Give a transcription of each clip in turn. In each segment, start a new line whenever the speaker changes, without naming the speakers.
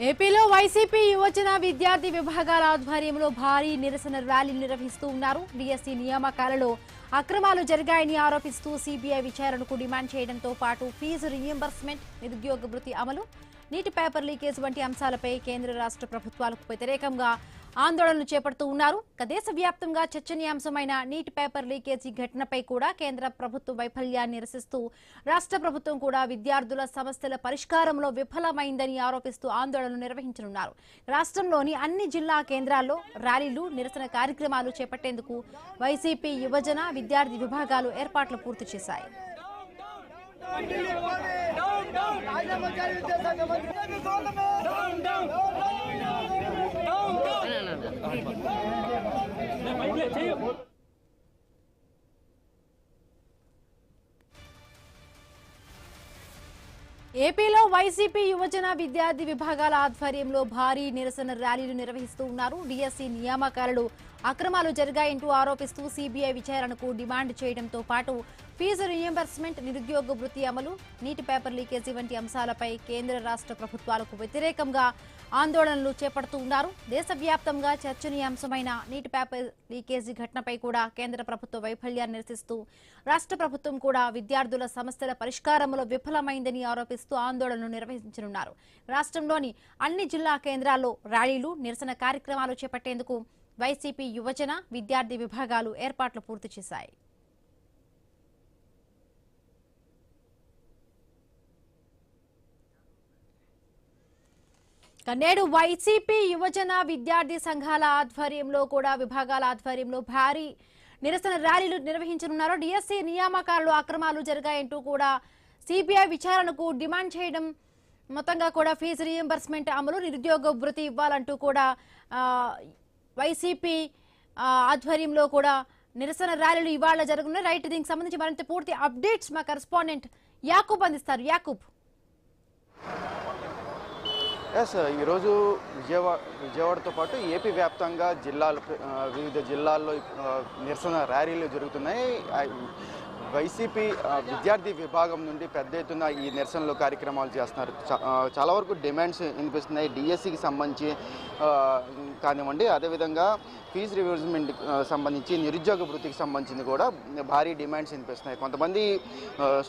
ఏపీలో వైసీపీ యువజన విద్యార్థి విభాగాల ఆధ్వర్యంలో భారీ నిరసన ర్యాలీలు నిర్వహిస్తూ ఉన్నారు. డిఎస్సి నియామకాలలో అక్రమాలు జరిగాయని ఆరోపిస్తూ సిబిఐ విచారణకు డిమాండ్ చేయడంతో పాటు ఫీజు రీయింబర్స్మెంట్, నిరుద్యోగ భృతి అమలు, నీటి పేపర్ లీకేజ్ వంటి అంశాలపై కేంద్ర రాష్ట్ర ప్రభుత్వాలకు వ్యతిరేకంగా ఆందోళనలు చేపడుతూ ఉన్నారు. దేశవ్యాప్తంగా చర్చనీయాంశమైన నీటి పేపర్ లీకేజీ ఘటనపై కూడా కేంద్ర ప్రభుత్వ వైఫల్యాన్ని నిరసిస్తూ రాష్ట్ర ప్రభుత్వం కూడా విద్యార్థుల సమస్యల పరిష్కారంలో విఫలమైందని ఆరోపిస్తూ ఆందోళనలు నిర్వహించనున్నారు. రాష్ట్రంలోని అన్ని జిల్లా కేంద్రాల్లో ర్యాలీలు, నిరసన కార్యక్రమాలు చేపట్టేందుకు వైసీపీ యువజన విద్యార్థి విభాగాలు ఏర్పాట్లు పూర్తి చేశాయి. ఏపీలో వైసీపీ యువజన విద్యార్థి విభాగాల ఆధ్వర్యంలో భారీ నిరసన ర్యాలీలు నిర్వహిస్తూ ఉన్నారు. డిఎస్సి నియామకాలలో అక్రమాలు జరిగాయంటూ ఆరోపిస్తూ సిబిఐ విచారణకు డిమాండ్ చేయడంతో పాటు ఫీజు రీయింబర్స్మెంట్, నిరుద్యోగ భృతి అమలు, నీటి పేపర్ లీకేజీ వంటి అంశాలపై కేంద్ర రాష్ట్ర ప్రభుత్వాలకు వ్యతిరేకంగా ఆందోళనలు చేపడుతూ ఉన్నారు. దేశవ్యాప్తంగా చర్చనీయాంశమైన నీటి పేపర్ లీకేజీ ఘటనపై కూడా కేంద్ర ప్రభుత్వ వైఫల్యాన్ని నిరసిస్తూ రాష్ట్ర ప్రభుత్వం కూడా విద్యార్థుల సమస్యల పరిష్కారంలో విఫలమైందని ఆరోపిస్తూ ఆందోళనలు నిర్వహించనున్నారు. రాష్ట్రంలోని అన్ని జిల్లా కేంద్రాల్లో ర్యాలీలు, నిరసన కార్యక్రమాలు చేపట్టేందుకు వైసీపీ యువజన విద్యార్థి విభాగాలు ఏర్పాట్లు పూర్తి చేశాయి. నేడు వైసీపీ యువజన విద్యార్థి సంఘాల ఆధ్వర్యంలో కూడా విభాగాల ఆధ్వర్యంలో భారీ నిరసన ర్యాలీలు నిర్వహించనున్నారు. డిఎస్సి నియామకాలలో అక్రమాలు జరిగాయంటూ కూడా సిబిఐ విచారణకు డిమాండ్ చేయడం, మొత్తంగా కూడా ఫీజు రీయింబర్స్మెంట్ అమలు, నిరుద్యోగ భృతి ఇవ్వాలంటూ కూడా వైసీపీ ఆధ్వర్యంలో కూడా నిరసన ర్యాలీలు ఇవాళ జరుగుతున్నాయి. రైట్, దీనికి సంబంధించి మరింత పూర్తి అప్డేట్స్ మా కరెస్పాండెంట్ యాకూబ్ అందిస్తారు. యాకూబ్,
ఈరోజు విజయవాడతో పాటు ఏపీ వ్యాప్తంగా వివిధ జిల్లాల్లో నిరసన ర్యాలీలు జరుగుతున్నాయి. వైసీపీ విద్యార్థి విభాగం నుండి పెద్ద ఎత్తున ఈ నిరసనలు కార్యక్రమాలు చేస్తున్నారు. చాలా వరకు డిమాండ్స్ వినిపిస్తున్నాయి. డిఎస్సికి సంబంధించి కానివ్వండి, అదేవిధంగా ఫీజు రివర్స్మెంట్ సంబంధించి, నిరుద్యోగ వృత్తికి సంబంధించింది కూడా భారీ డిమాండ్స్ వినిపిస్తున్నాయి. కొంతమంది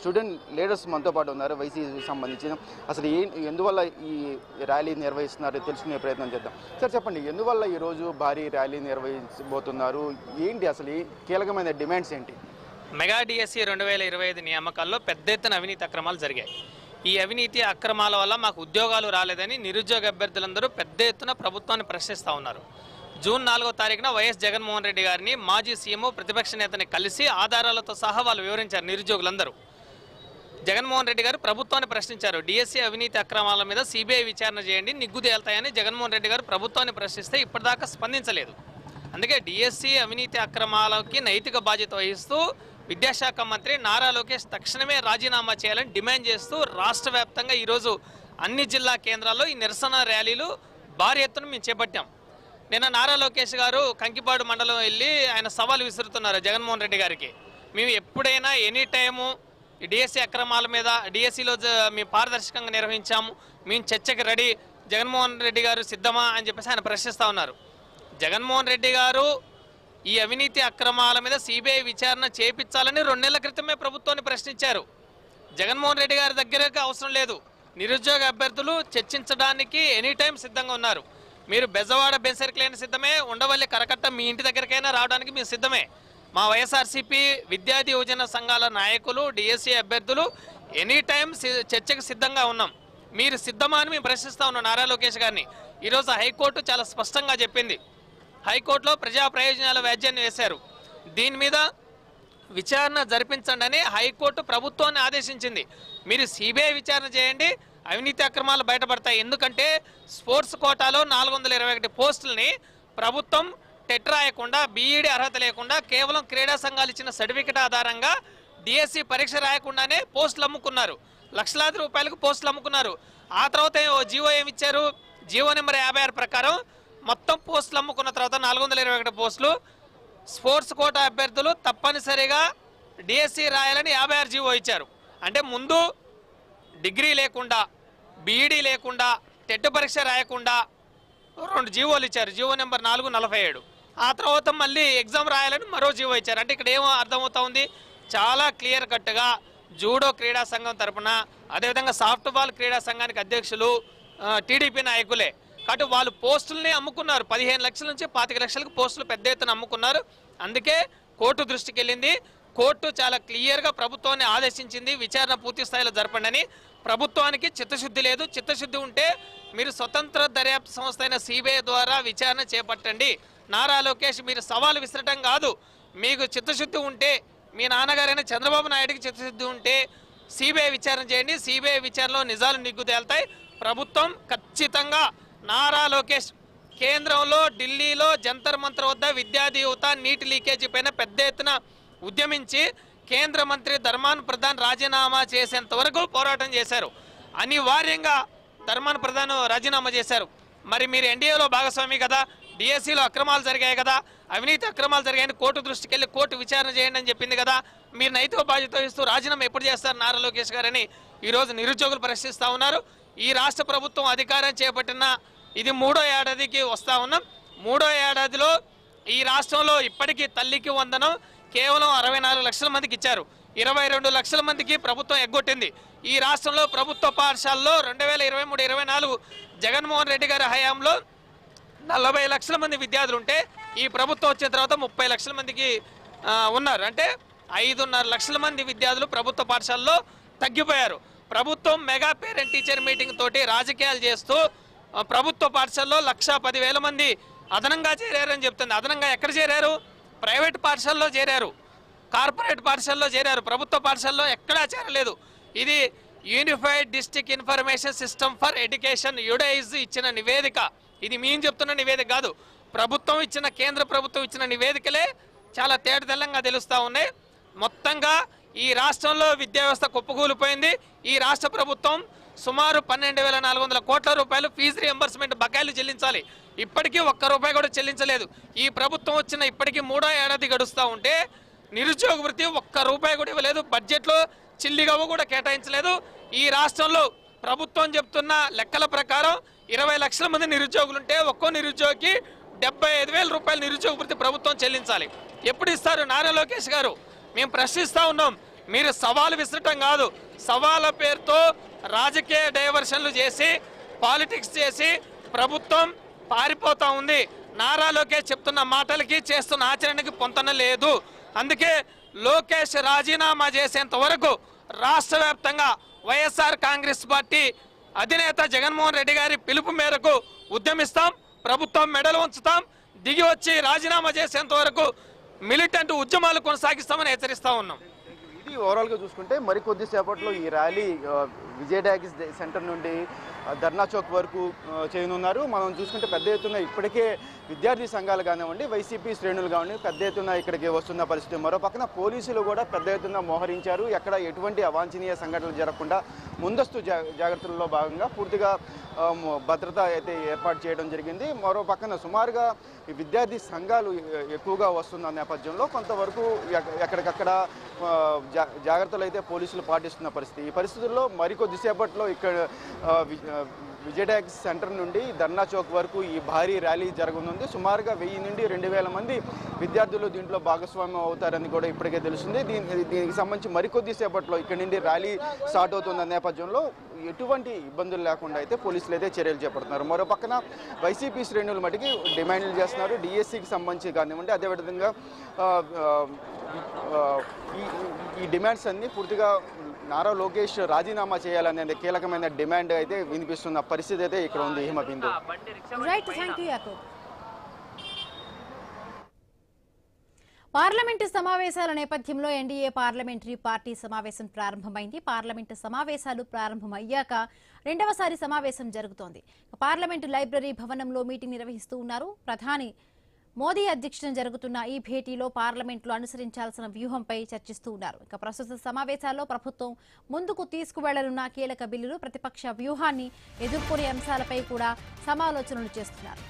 స్టూడెంట్ లీడర్స్ మనతో పాటు ఉన్నారు వైసీపీకి సంబంధించిన. అసలు ఎందువల్ల ఈ ర్యాలీ నిర్వహిస్తున్నారు తెలుసుకునే ప్రయత్నం చేద్దాం. సార్ చెప్పండి, ఎందువల్ల ఈరోజు భారీ ర్యాలీ నిర్వహించబోతున్నారు? ఏంటి అసలు ఈ కీలకమైన డిమాండ్స్ ఏంటి?
మెగా డిఎస్సి 2025 నియామకాల్లో పెద్ద ఎత్తున అవినీతి అక్రమాలు జరిగాయి. ఈ అవినీతి అక్రమాల వల్ల మాకు ఉద్యోగాలు రాలేదని నిరుద్యోగ అభ్యర్థులందరూ పెద్ద ఎత్తున ప్రభుత్వాన్ని ప్రశ్నిస్తూ ఉన్నారు. జూన్ 4వ తారీఖున వైఎస్ జగన్మోహన్ రెడ్డి గారిని, మాజీ సీఎం, ప్రతిపక్ష నేతని కలిసి ఆధారాలతో సహా వాళ్ళు వివరించారు. నిరుద్యోగులందరూ జగన్మోహన్ రెడ్డి గారు ప్రభుత్వాన్ని ప్రశ్నించారు. డిఎస్సి అవినీతి అక్రమాల మీద సిబిఐ విచారణ చేయండి, నిగ్గు తేల్తాయని జగన్మోహన్ రెడ్డి గారు ప్రభుత్వాన్ని ప్రశ్నిస్తే ఇప్పటిదాకా స్పందించలేదు. అందుకే డిఎస్సి అవినీతి అక్రమాలకి నైతిక బాధ్యత వహిస్తూ విద్యాశాఖ మంత్రి నారా లోకేష్ తక్షణమే రాజీనామా చేయాలని డిమాండ్ చేస్తూ రాష్ట్ర వ్యాప్తంగా ఈరోజు అన్ని జిల్లా కేంద్రాల్లో ఈ నిరసన ర్యాలీలు భారీ ఎత్తున మేము చేపట్టాం. నిన్న నారా లోకేష్ గారు కంకిపాడు మండలం వెళ్ళి ఆయన సవాల్ విసురుతున్నారు జగన్మోహన్ రెడ్డి గారికి. మేము ఎప్పుడైనా ఎనీ టైము డిఎస్సి అక్రమాల మీద, డిఎస్సిలో మేము పారదర్శకంగా నిర్వహించాము, మేము చర్చకి రెడీ, జగన్మోహన్ రెడ్డి గారు సిద్ధమా అని చెప్పేసి ఆయన ప్రశ్నిస్తూ ఉన్నారు. జగన్మోహన్ రెడ్డి గారు ఈ అవినీతి అక్రమాల మీద సిబిఐ విచారణ చేపించాలని 2 నెలల క్రితమే ప్రభుత్వాన్ని ప్రశ్నించారు. జగన్మోహన్ రెడ్డి గారి దగ్గరకు అవసరం లేదు. నిరుద్యోగ అభ్యర్థులు చర్చించడానికి ఎనీ టైం సిద్ధంగా ఉన్నారు. మీరు బెజవాడ బెన్సర్కిలైన సిద్ధమే, ఉండవల్లి కరకట్ట మీ ఇంటి దగ్గరికైనా రావడానికి మేము సిద్ధమే. మా వైఎస్ఆర్సీపీ విద్యార్థి యువజన సంఘాల నాయకులు, డిఎస్సి అభ్యర్థులు ఎనీ టైం చర్చకు సిద్ధంగా ఉన్నాం. మీరు సిద్ధమా అని మేము ప్రశ్నిస్తూ ఉన్నాం నారా లోకేష్ గారిని. ఈరోజు హైకోర్టు చాలా స్పష్టంగా చెప్పింది. హైకోర్టులో ప్రజా ప్రయోజనాల వ్యాజ్యాన్ని వేశారు. దీని మీద విచారణ జరిపించండి అని హైకోర్టు ప్రభుత్వాన్ని ఆదేశించింది. మీరు సిబిఐ విచారణ చేయండి, అవినీతి అక్రమాలు బయటపడతాయి. ఎందుకంటే స్పోర్ట్స్ కోటాలో 421 పోస్టులని ప్రభుత్వం టెట్ రాయకుండా, బీఈడీ అర్హత లేకుండా, కేవలం క్రీడా సంఘాలు ఇచ్చిన సర్టిఫికెట్ ఆధారంగా డిఎస్సి పరీక్ష రాయకుండానే పోస్టులు అమ్ముకున్నారు. లక్షలాది రూపాయలకు పోస్టులు అమ్ముకున్నారు. ఆ తర్వాత జీవో ఏమిచ్చారు? జీవో నెంబర్ 56 ప్రకారం మొత్తం పోస్టులు అమ్ముకున్న తర్వాత 421 పోస్టులు స్పోర్ట్స్ కోటా అభ్యర్థులు తప్పనిసరిగా డిఎస్సి రాయాలని 56 జీవో ఇచ్చారు. అంటే ముందు డిగ్రీ లేకుండా, బీఈడీ లేకుండా, టెట్ పరీక్ష రాయకుండా 2 జీవోలు ఇచ్చారు. GO number 447. ఆ తర్వాత మళ్ళీ ఎగ్జామ్ రాయాలని మరో జీవో ఇచ్చారు. అంటే ఇక్కడ ఏమో అర్థమవుతా ఉంది, చాలా క్లియర్ కట్గా జూడో క్రీడా సంఘం తరపున, అదేవిధంగా సాఫ్ట్ బాల్ క్రీడా సంఘానికి అధ్యక్షులు టీడీపీ నాయకులే. కాబట్టి వాళ్ళు పోస్టుల్ని అమ్ముకున్నారు. 15 లక్షల నుంచి 25 లక్షలకు పోస్టులు పెద్ద ఎత్తున అమ్ముకున్నారు. అందుకే కోర్టు దృష్టికి వెళ్ళింది. కోర్టు చాలా క్లియర్గా ప్రభుత్వాన్ని ఆదేశించింది, విచారణ పూర్తి స్థాయిలో జరపండి. ప్రభుత్వానికి చిత్తశుద్ధి లేదు. చిత్తశుద్ధి ఉంటే మీరు స్వతంత్ర దర్యాప్తు సంస్థ అయిన సిబిఐ ద్వారా విచారణ చేపట్టండి. నారా లోకేష్ మీరు సవాలు విసరటం కాదు. మీకు చిత్తశుద్ధి ఉంటే, మీ నాన్నగారైన చంద్రబాబు నాయుడికి చిత్తశుద్ధి ఉంటే సిబిఐ విచారణ చేయండి. సిబిఐ విచారణలో నిజాలు నిగ్గు తేలుతాయి. ప్రభుత్వం ఖచ్చితంగా నారా లోకేష్ కేంద్రంలో ఢిల్లీలో జంతర్ మంతర్ వద్ద విద్యార్థి యువత నీటి లీకేజీ పైన పెద్ద ఎత్తున ఉద్యమించి కేంద్ర మంత్రి ధర్మాన ప్రధాన్ రాజీనామా చేసేంత వరకు పోరాటం చేశారు. అనివార్యంగా ధర్మాన ప్రధాన్ రాజీనామా చేశారు. మరి మీరు ఎన్డీఏలో భాగస్వామి కదా, డిఎస్సీలో అక్రమాలు జరిగాయి కదా, అవినీతి అక్రమాలు జరిగాయని కోర్టు దృష్టికి వెళ్ళి కోర్టు విచారణ చేయండి అని చెప్పింది కదా, మీరు నైతిక బాధ్యత ఇస్తూ రాజీనామా ఎప్పుడు చేస్తారు నారా లోకేష్ గారని ఈరోజు నిరుద్యోగులు ప్రశ్నిస్తూ ఉన్నారు. ఈ రాష్ట్ర ప్రభుత్వం అధికారం చేపట్టిన ఇది 3వ ఏడాదికి వస్తూ ఉన్నాం. 3వ ఏడాదిలో ఈ రాష్ట్రంలో ఇప్పటికీ తల్లికి వందనం కేవలం 64 లక్షల మందికి ఇచ్చారు. 22 లక్షల మందికి ప్రభుత్వం ఎగ్గొట్టింది. ఈ రాష్ట్రంలో ప్రభుత్వ పాఠశాలలో 2023-24 జగన్మోహన్ రెడ్డి గారి హయాంలో 40 లక్షల మంది విద్యార్థులు ఉంటే ఈ ప్రభుత్వం వచ్చిన తర్వాత 30 లక్షల మందికి ఉన్నారు. అంటే 5.5 లక్షల మంది విద్యార్థులు ప్రభుత్వ పాఠశాలలో తగ్గిపోయారు. ప్రభుత్వం మెగా పేరెంట్ టీచర్ మీటింగ్ తోటి రాజకీయాలు చేస్తూ ప్రభుత్వ పాఠశాలలో 1,10,000 మంది అదనంగా చేరారని చెప్తుంది. అదనంగా ఎక్కడ చేరారు? ప్రైవేట్ పాఠశాలలో చేరారు, కార్పొరేట్ పాఠశాలలో చేరారు. ప్రభుత్వ పాఠశాలలో ఎక్కడా చేరలేదు. ఇది unified district information system for education UDISE ఇచ్చిన నివేదిక. ఇది మేము చెప్తున్న నివేదిక కాదు, ప్రభుత్వం ఇచ్చిన, కేంద్ర ప్రభుత్వం ఇచ్చిన నివేదికలే చాలా తేటతెల్లంగా తెలుస్తూ ఉన్నాయి. మొత్తంగా ఈ రాష్ట్రంలో విద్యా వ్యవస్థ కుప్పకూలిపోయింది. ఈ రాష్ట్ర ప్రభుత్వం సుమారు 12,400 కోట్ల రూపాయలు ఫీజు రియంబర్స్మెంట్ బకాయిలు చెల్లించాలి. ఇప్పటికీ ₹1 కూడా చెల్లించలేదు. ఈ ప్రభుత్వం వచ్చిన ఇప్పటికీ 3వ ఏడాది గడుస్తూ ఉంటే నిరుద్యోగ వృత్తి ₹1 కూడా ఇవ్వలేదు. బడ్జెట్లో చిల్లిగవ్వ కూడా కేటాయించలేదు. ఈ రాష్ట్రంలో ప్రభుత్వం చెప్తున్న లెక్కల ప్రకారం 20 లక్షల మంది నిరుద్యోగులుంటే ఒక్కో నిరుద్యోగికి ₹75,000 నిరుద్యోగ వృత్తి ప్రభుత్వం చెల్లించాలి. ఎప్పుడు ఇస్తారు నారా లోకేష్ గారు? మేము ప్రశ్నిస్తూ ఉన్నాం. మీరు సవాలు విసరటం కాదు, సవాళ్ళ పేరుతో రాజకీయ డైవర్షన్లు చేసి పాలిటిక్స్ చేసి ప్రభుత్వం పారిపోతూ ఉంది. నారా లోకేష్ చెప్తున్న మాటలకి చేస్తున్న ఆచరణకి పొంతన లేదు. అందుకే లోకేష్ రాజీనామా చేసేంత వరకు రాష్ట్ర వ్యాప్తంగా వైఎస్ఆర్ కాంగ్రెస్ పార్టీ అధినేత జగన్మోహన్ రెడ్డి గారి పిలుపు మేరకు ఉద్యమిస్తాం. ప్రభుత్వం మెడలు ఉంచుతాం. దిగి వచ్చి రాజీనామా చేసేంత వరకు మిలిటెంట్ ఉద్యమాలు కొనసాగిస్తామని హెచ్చరిస్తా ఉన్నాం.
ఇది ఓవరాల్గా చూసుకుంటే మరికొద్ది సేపట్లో ఈ ర్యాలీ విజయ్ డాగిస్ సెంటర్ నుండి ధర్నా చౌక్ వరకు చేయనున్నారు. మనం చూసుకుంటే పెద్ద ఎత్తున ఇప్పటికే విద్యార్థి సంఘాలు కానివ్వండి, వైసీపీ శ్రేణులు కానివ్వండి పెద్ద ఎత్తున ఇక్కడికి వస్తున్న పరిస్థితి. మరో పక్కన పోలీసులు కూడా పెద్ద ఎత్తున మోహరించారు. ఎక్కడ ఎటువంటి అవాంఛనీయ సంఘటనలు జరగకుండా ముందస్తు జాగ్రత్తల్లో భాగంగా పూర్తిగా భద్రత అయితే ఏర్పాటు చేయడం జరిగింది. మరో పక్కన సుమారుగా ఈ విద్యార్థి సంఘాలు ఎక్కువగా వస్తున్న నేపథ్యంలో కొంతవరకు ఎక్కడికక్కడ జాగ్రత్తలు అయితే పోలీసులు పాటిస్తున్న పరిస్థితి. ఈ పరిస్థితుల్లో మరికొద్దిసేపట్లో ఇక్కడ విజయ్ డాగిస్ సెంటర్ నుండి ధర్నా చౌక్ వరకు ఈ భారీ ర్యాలీ జరగనుంది. సుమారుగా 1000 నుండి 2,000 మంది విద్యార్థులు దీంట్లో భాగస్వామ్యం అవుతారని కూడా ఇప్పటికే తెలుస్తుంది. దీనికి సంబంధించి మరికొద్దిసేపట్లో ఇక్కడ నుండి ర్యాలీ స్టార్ట్ అవుతున్న నేపథ్యంలో ఎటువంటి ఇబ్బందులు లేకుండా అయితే పోలీసులు అయితే చర్యలు చేపడుతున్నారు. మరో పక్కన వైసీపీ శ్రేణులు మటుకి డిమాండ్లు చేస్తున్నారు. డిఎస్సికి సంబంధించి కానివ్వండి, అదేవిధంగా ఈ డిమాండ్స్ అన్నీ పూర్తిగా నారా లోకేష్ రాజీనామా చేయాలనేది కీలకమైన డిమాండ్ అయితే వినిపిస్తున్న పరిస్థితి అయితే ఇక్కడ ఉంది. హిమబిందు.
పార్లమెంటు సమావేశాల నేపథ్యంలో ఎన్డీఏ పార్లమెంటరీ పార్టీ సమావేశం ప్రారంభమైంది. పార్లమెంటు సమావేశాలు ప్రారంభమయ్యాక రెండవసారి సమావేశం జరుగుతోంది. పార్లమెంటు లైబ్రరీ భవనంలో మీటింగ్ నిర్వహిస్తూ ఉన్నారు. ప్రధాని మోదీ అధ్యక్షతన జరుగుతున్న ఈ భేటీలో పార్లమెంట్లో అనుసరించాల్సిన వ్యూహంపై చర్చిస్తూ ఉన్నారు. ఇక ప్రస్తుత సమావేశాల్లో ప్రభుత్వం ముందుకు తీసుకువెళ్లనున్న కీలక బిల్లులు, ప్రతిపక్ష వ్యూహాన్ని ఎదుర్కొనే అంశాలపై కూడా సమాలోచనలు చేస్తున్నారు.